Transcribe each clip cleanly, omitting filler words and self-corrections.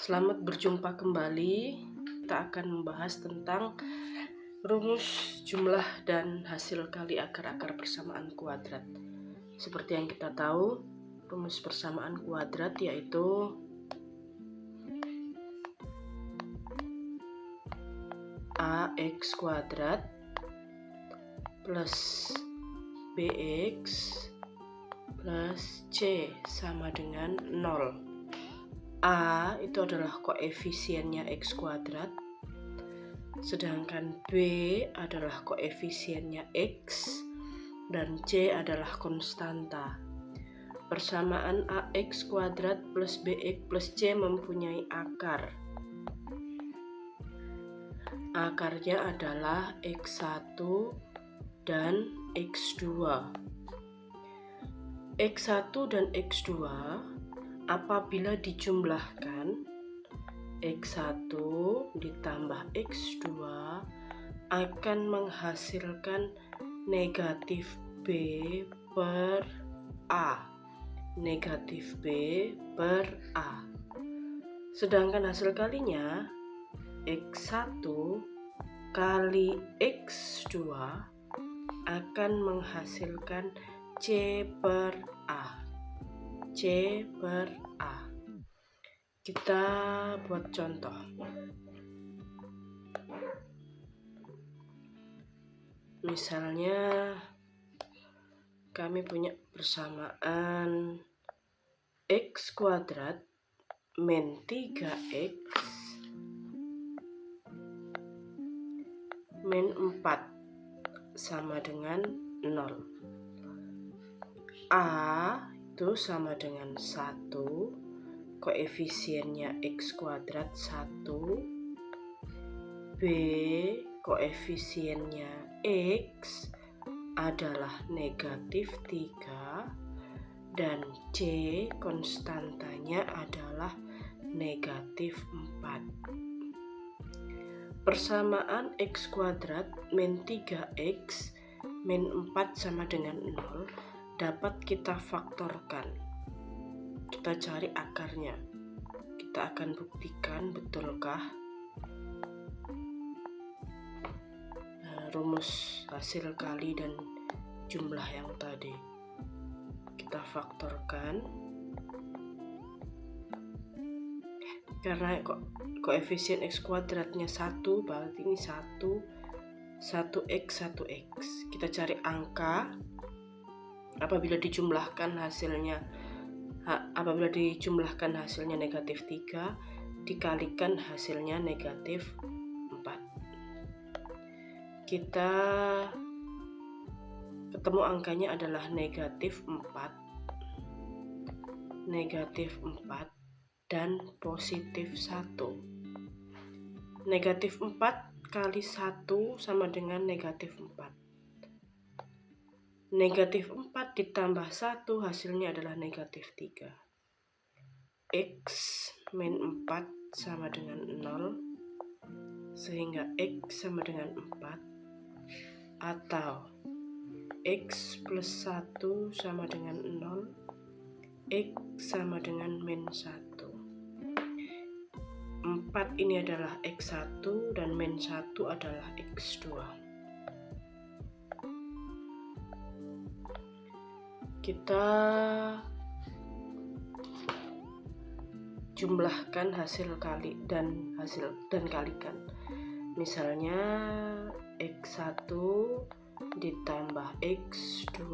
Selamat berjumpa kembali. Kita akan membahas tentang rumus jumlah dan hasil kali akar-akar persamaan kuadrat. Seperti yang kita tahu, rumus persamaan kuadrat yaitu ax kuadrat plus bx plus c sama dengan 0. A itu adalah koefisiennya x kuadrat, sedangkan B adalah koefisiennya x, dan C adalah konstanta. Persamaan ax kuadrat plus bx plus c mempunyai akar. Akarnya adalah x1 dan x2. x1 dan x2 apabila dijumlahkan, x1 ditambah x2 akan menghasilkan negatif B per A. Negatif B per A. Sedangkan hasil kalinya, x1 kali x2 akan menghasilkan C per A. C per A. Kita buat contoh. Misalnya kami punya persamaan x kuadrat min 3x min 4 sama dengan 0. A itu sama dengan 1, koefisiennya x kuadrat 1, B koefisiennya x adalah negatif 3, dan C konstantanya adalah negatif 4. Persamaan x kuadrat min 3x min 4 sama dengan 0 dapat kita faktorkan. Kita cari akarnya. Kita akan buktikan betulkah rumus hasil kali dan jumlah yang tadi. Kita faktorkan. Karena koefisien x kuadratnya 1, berarti ini 1x, 1x. Kita cari angka. Apabila dijumlahkan hasilnya negatif 3 dikalikan hasilnya negatif 4. Kita ketemu angkanya adalah negatif 4 dan positif 1. Negatif 4 kali 1 sama dengan negatif 4. Negatif 4 ditambah 1 hasilnya adalah negatif 3. X min 4 sama dengan 0, sehingga X sama dengan 4, atau X plus 1 sama dengan 0, X sama dengan min 1. 4 ini adalah X1 dan min 1 adalah X2. Kita jumlahkan hasil kali dan kalikan. Misalnya x1 ditambah x2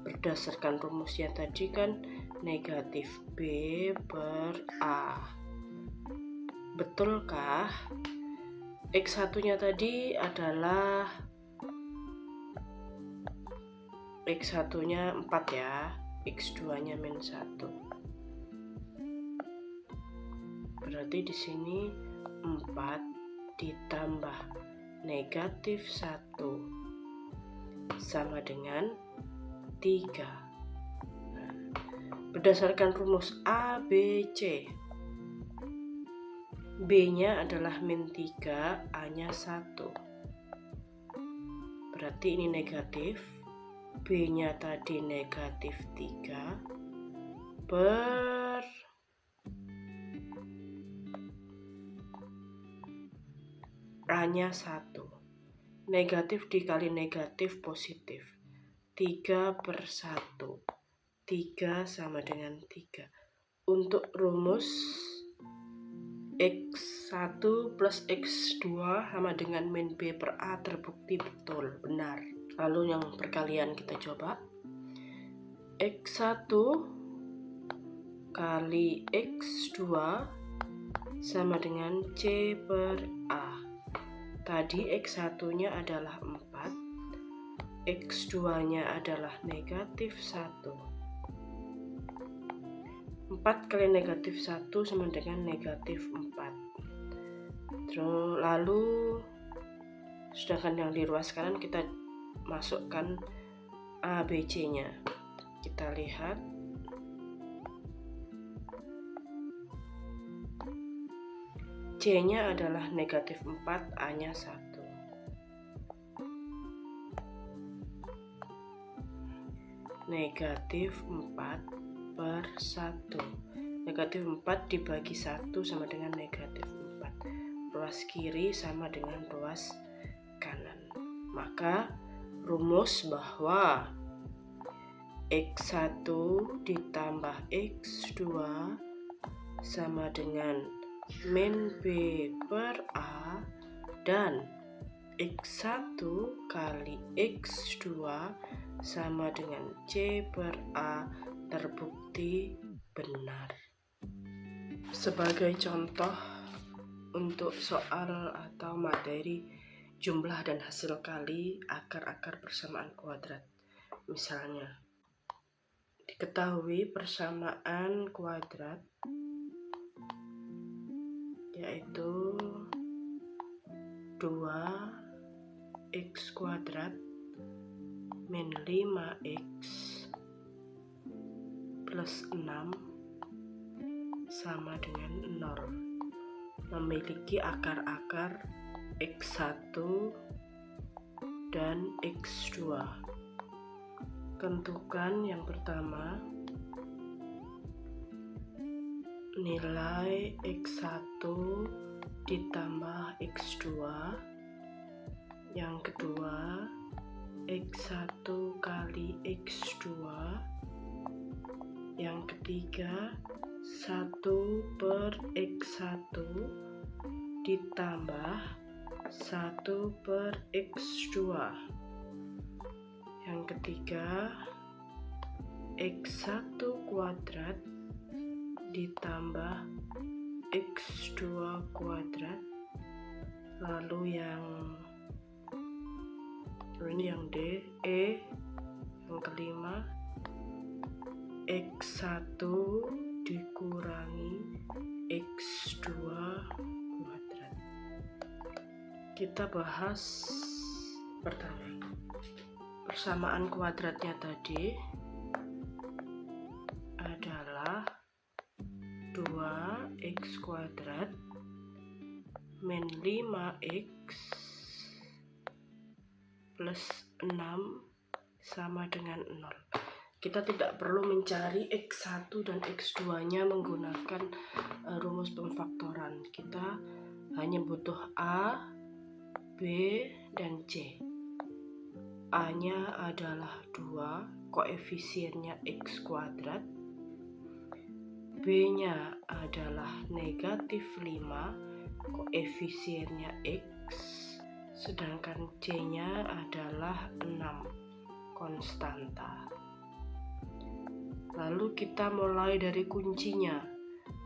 berdasarkan rumusnya tadi kan negatif B per A. Betulkah? X1-nya tadi adalah X1-nya 4 ya, X2-nya min 1. Berarti di sini 4 ditambah negatif 1 sama dengan 3. Berdasarkan rumus A, B, C, B-nya adalah min 3, A-nya 1. Berarti ini negatif. B-nya tadi negatif 3 per A-nya 1. Negatif dikali negatif positif. 3/1. 3 sama dengan 3. Untuk rumus X1 plus X2 sama dengan min B per A terbukti betul, benar. Lalu yang perkalian kita coba. X1 kali X2 sama dengan C per A. Tadi X1-nya adalah 4, X2-nya adalah negatif 1. 4 kali negatif 1 sama dengan negatif 4. Terus lalu sedangkan yang di ruas kanan kita masukkan A, B, C-nya. Kita lihat. C-nya adalah negatif 4, A-nya 1. Negatif 4/1. Negatif 4 dibagi 1 sama dengan negatif 4. Ruas kiri sama dengan ruas kanan. Maka rumus bahwa X1 ditambah X2 sama dengan min B per A dan X1 kali X2 sama dengan C per A terbukti benar. Sebagai contoh untuk soal atau materi jumlah dan hasil kali akar-akar persamaan kuadrat. Misalnya, diketahui persamaan kuadrat yaitu 2x kuadrat min 5x plus 6 sama dengan 0, memiliki akar-akar x1 dan x2. Tentukan yang pertama nilai x1 ditambah x2, yang kedua x1 kali x2, yang ketiga 1/x1 ditambah 1/x2, yang ketiga x1 kuadrat ditambah x2 kuadrat, lalu yang D, yang kelima x1 dikurangi x2 kuadrat. Kita bahas pertama. Persamaan kuadratnya tadi adalah 2x kuadrat min 5x plus 6 sama dengan 0. Kita tidak perlu mencari x1 dan x2-nya menggunakan rumus pemfaktoran. Kita hanya butuh A, B, dan C. A-nya adalah 2, koefisiennya x kuadrat. B-nya adalah negatif 5, koefisiennya x. Sedangkan C-nya adalah 6, konstanta. Lalu kita mulai dari kuncinya.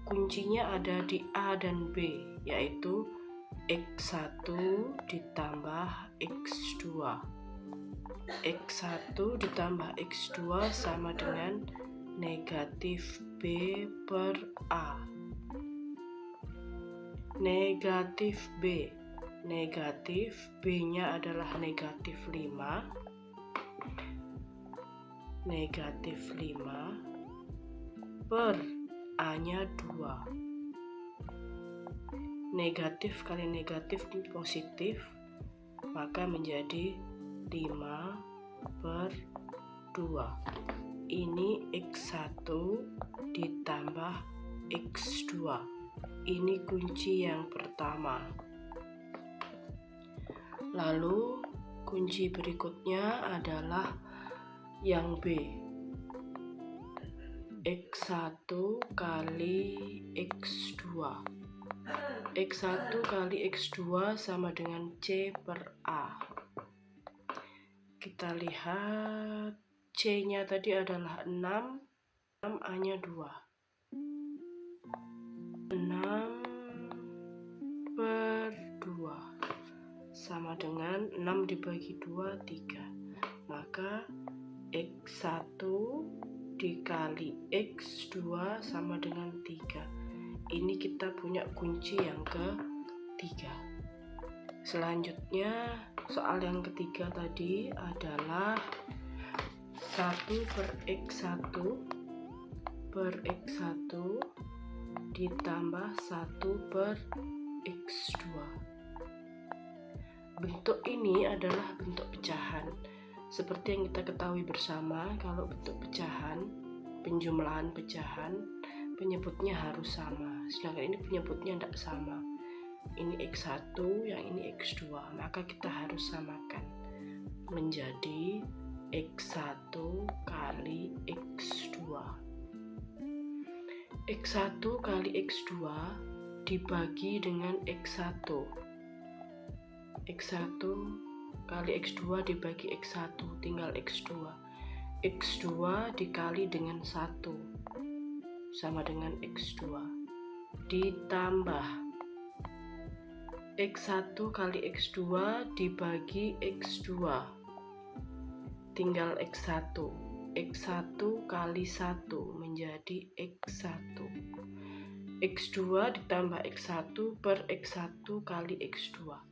Kuncinya ada di A dan B, yaitu x1 ditambah x2. x1 ditambah x2 sama dengan negatif B per A. Negatif B. Negatif B-nya adalah negatif 5. Negatif 5 per A-nya 2. Negatif kali negatif positif, maka menjadi 5/2. Ini x1 ditambah x2. Ini kunci yang pertama. Lalu kunci berikutnya adalah yang B. X1 kali X2. X1 kali X2 sama dengan C per A. Kita lihat C-nya tadi adalah 6, A-nya 2. 6 per 2 sama dengan 6 dibagi 2, 3. Maka X1 dikali X2 sama dengan 3. Ini kita punya kunci yang ketiga. Selanjutnya soal yang ketiga tadi adalah 1 per X1 ditambah 1 per X2. Bentuk ini adalah bentuk pecahan. Seperti yang kita ketahui bersama, kalau bentuk pecahan, penjumlahan pecahan, penyebutnya harus sama. Sedangkan ini penyebutnya tidak sama. Ini X1, yang ini X2. Maka kita harus samakan menjadi X1 kali X2. X1 kali X2 dibagi dengan X1. X1 kali X2 dibagi X1, tinggal X2. X2 dikali dengan 1 sama dengan X2. Ditambah X1 kali X2 dibagi X2, tinggal X1. X1 kali 1 menjadi X1. X2 ditambah X1 per X1 kali X2.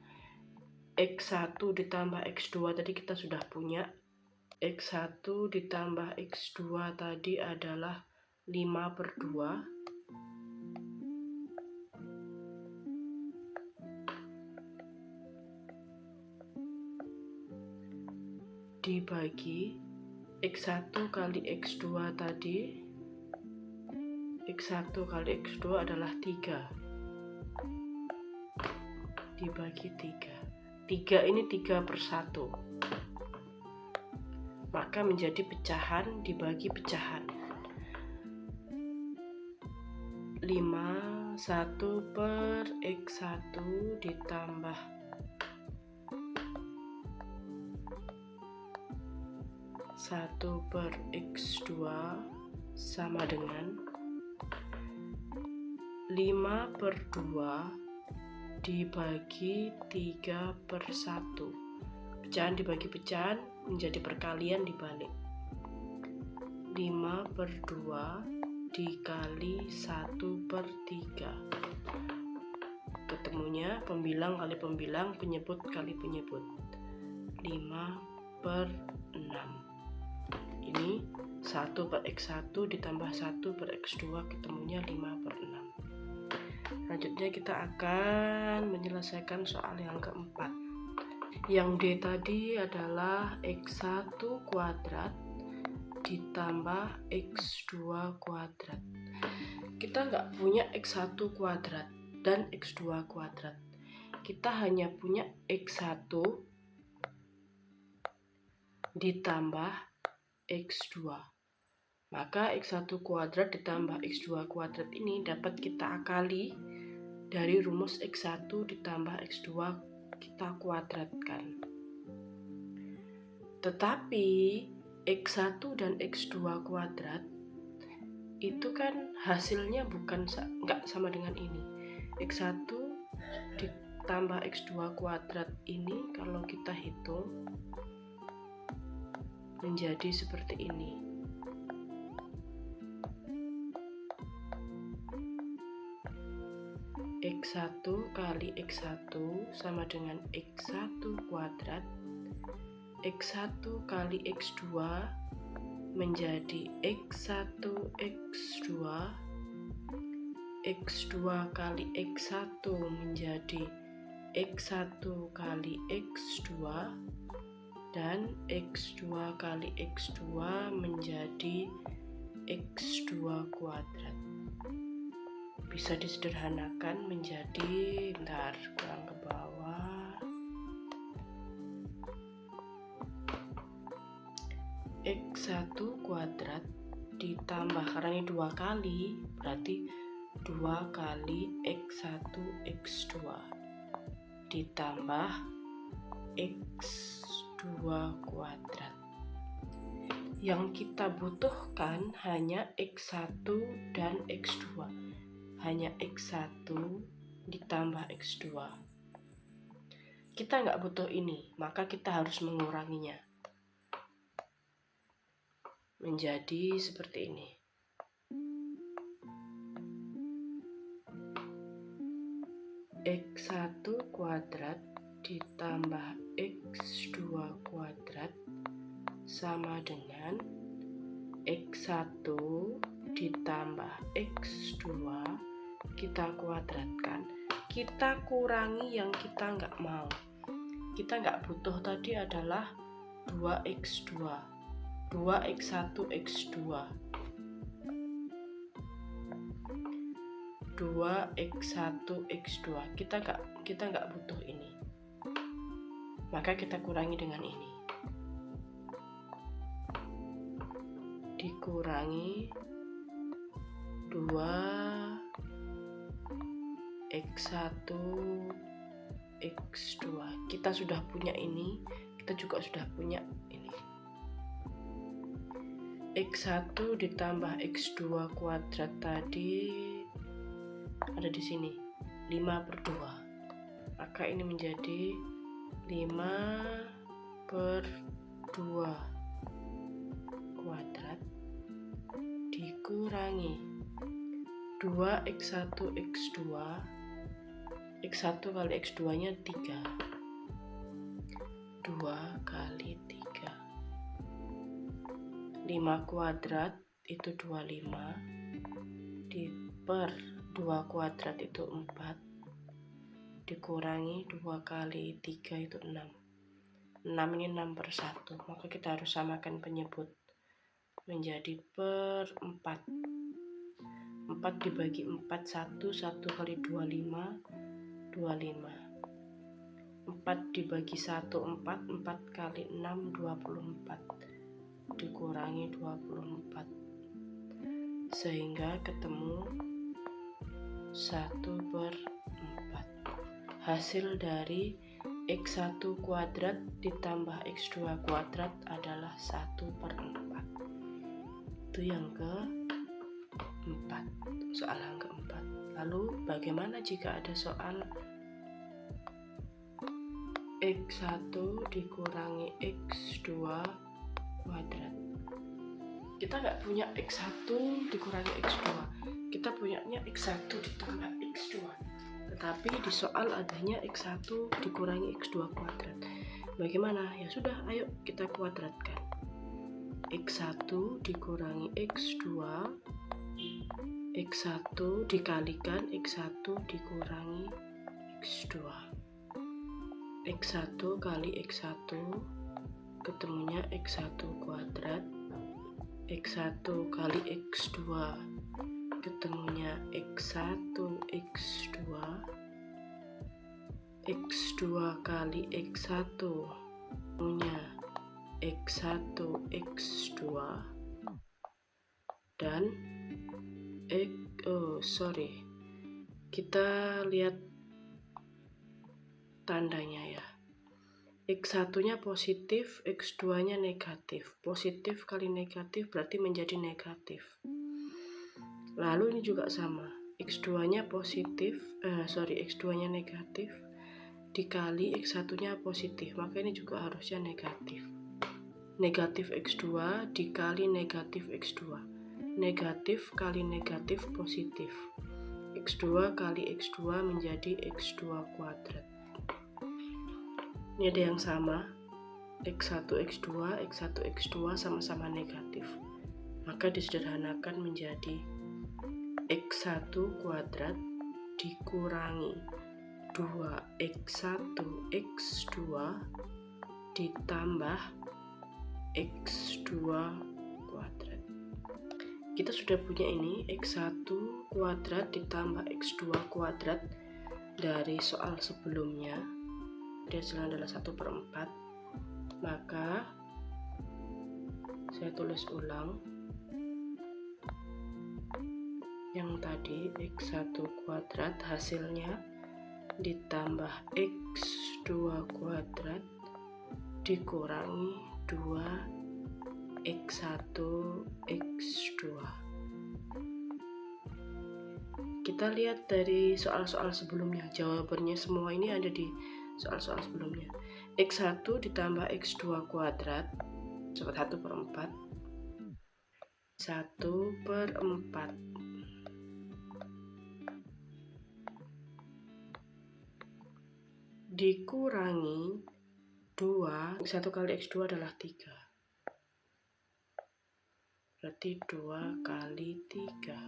X1 ditambah X2 tadi kita sudah punya. X1 ditambah X2 tadi adalah 5 per 2. Dibagi X1 kali X2 tadi. X1 kali X2 adalah 3. Dibagi 3. 3 ini 3 per 1. Maka menjadi pecahan dibagi pecahan. 5, 1 per X1 ditambah 1 per X2 sama dengan 5 per 2 dibagi 3 per 1. Pecahan dibagi pecahan menjadi perkalian dibalik. 5 per 2 dikali 1 per 3. Ketemunya pembilang kali pembilang, penyebut kali penyebut. 5 per 6. Ini 1 per X1 ditambah 1 per X2, ketemunya 5 per 6. Selanjutnya kita akan menyelesaikan soal yang keempat. Yang D tadi adalah X1 kuadrat ditambah X2 kuadrat. Kita nggak punya X1 kuadrat dan X2 kuadrat. Kita hanya punya X1 ditambah X2. Maka X1 kuadrat ditambah X2 kuadrat ini dapat kita akali dari rumus X1 ditambah X2 kita kuadratkan. Tetapi X1 dan X2 kuadrat itu kan hasilnya nggak sama dengan ini. X1 ditambah X2 kuadrat ini kalau kita hitung menjadi seperti ini. X1 kali X1 sama dengan X1 kuadrat. X1 kali X2 menjadi X1 X2. X2 kali X1 menjadi X1 kali X2. Dan X2 kali X2 menjadi X2 kuadrat. Bisa disederhanakan menjadi, kurang ke bawah, X1 kuadrat ditambah, karena ini 2 kali, berarti 2 kali X1 X2 ditambah X2 kuadrat. Yang kita butuhkan hanya X1 dan X2. Hanya X1 ditambah X2. Kita nggak butuh ini, maka kita harus menguranginya. Menjadi seperti ini. X1 kuadrat ditambah X2 kuadrat sama dengan X1 ditambah X2 kita kuadratkan. Kita kurangi yang kita nggak mau. Kita nggak butuh tadi adalah 2X2, 2X1 X2, 2X1 X2. Kita nggak butuh ini, maka kita kurangi dengan ini. Dikurangi 2X1 X2. Kita sudah punya ini, kita juga sudah punya ini. X1 ditambah X2 kuadrat tadi ada di sini, 5/2. Maka ini menjadi 5/2 kuadrat dikurangi 2X1 X2. X1 kali X2 nya 3. 2 kali 3. 5 kuadrat itu 25. Per 2 kuadrat itu 4. Dikurangi 2 kali 3 itu 6. 6 ini 6/1. Maka kita harus samakan penyebut menjadi per 4. 4 dibagi 4, 1 kali 25, 25. 4 dibagi 1, 4, 4 kali 6, 24. Dikurangi 24. Sehingga ketemu 1/4. Hasil dari X1 kuadrat ditambah X2 kuadrat adalah 1/4. Itu yang keempat, soal yang keempat. Lalu bagaimana jika ada soal X1 dikurangi X2 kuadrat? Kita nggak punya X1 dikurangi X2, kita punyanya X1 ditambah X2. Tetapi di soal adanya X1 dikurangi X2 kuadrat. Bagaimana? Ya sudah, ayo kita kuadratkan. X1 dikurangi X2, X1 dikalikan X1 dikurangi X2. X1 kali X1 ketemunya X1 kuadrat. X1 kali X2 ketemunya X1 X2. X2 kali X1 ketemunya X1 X2. Dan kita lihat tandanya ya. X1 nya positif, X2 nya negatif. Positif kali negatif berarti menjadi negatif. Lalu ini juga sama, X2 nya positif, X2 nya negatif dikali X1 nya positif, maka ini juga harusnya negatif. Negatif X2 dikali negatif X2. Negatif kali negatif positif. X2 kali X2 menjadi X2 kuadrat. Ini ada yang sama, X1 X2, X1 X2 sama-sama negatif. Maka disederhanakan menjadi X1 kuadrat dikurangi 2X1 X2 ditambah X2 kuadrat. Kita sudah punya ini, X1 kuadrat ditambah X2 kuadrat dari soal sebelumnya. Hasilnya adalah 1/4. Maka Saya tulis ulang. Yang tadi X1 kuadrat hasilnya ditambah X2 kuadrat dikurangi 2X1 X2. Kita lihat dari soal-soal sebelumnya, jawabannya semua ini ada di soal-soal sebelumnya. X1 ditambah X2 kuadrat 1/4 1/4 dikurangi 2, 1 kali X2 adalah 3, berarti 2 kali 3,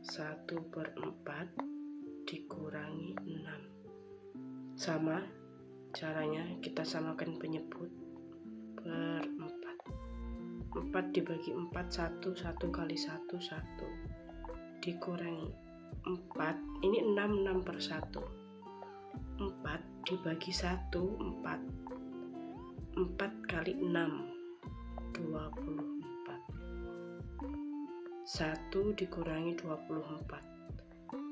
1/4 dikurangi 6. Sama caranya, kita samakan penyebut per 4. 4 dibagi 4, 1 kali 1, 1 dikurangi 4, ini 6 per 1. 4 dibagi 1, 4. 4 kali 6, 24. 1 dikurangi 24,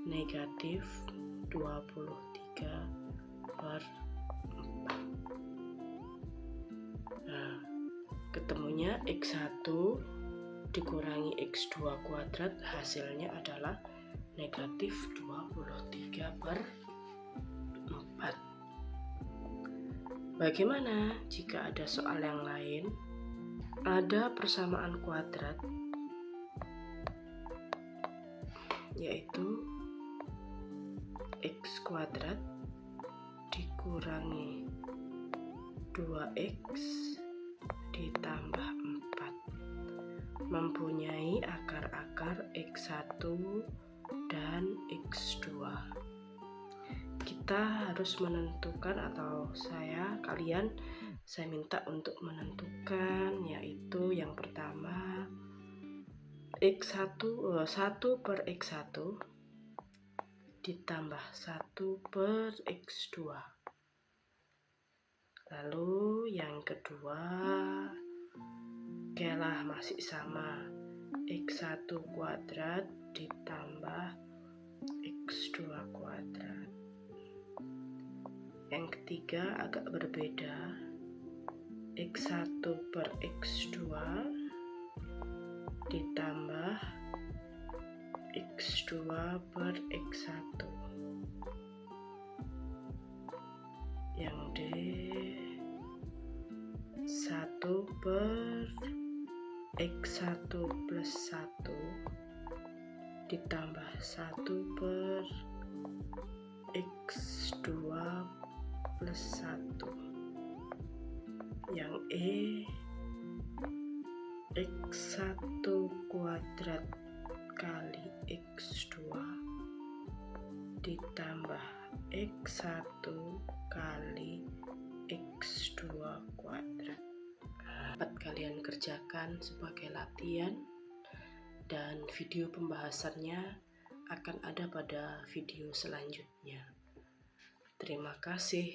negatif 23/4. Nah, ketemunya X1 dikurangi X2 kuadrat hasilnya adalah negatif 23/4. Bagaimana jika ada soal yang lain? Ada persamaan kuadrat, yaitu X kuadrat dikurangi 2X ditambah 4 mempunyai akar-akar X1 dan X2. Kita harus menentukan, atau kalian saya minta untuk menentukan, yaitu yang pertama X1 1 per X1 ditambah 1 per X2. Lalu yang kedua, masih sama, X1 kuadrat ditambah X2 kuadrat. Yang ketiga agak berbeda, X1 per X2 ditambah X2 per X1. Yang D 1 per X1 plus 1 ditambah 1 per X2 plus 1. Yang E X1 kuadrat kali X2 ditambah X1 kali X2 kuadrat. Dapat kalian kerjakan sebagai latihan, dan video pembahasannya akan ada pada video selanjutnya. Terima kasih.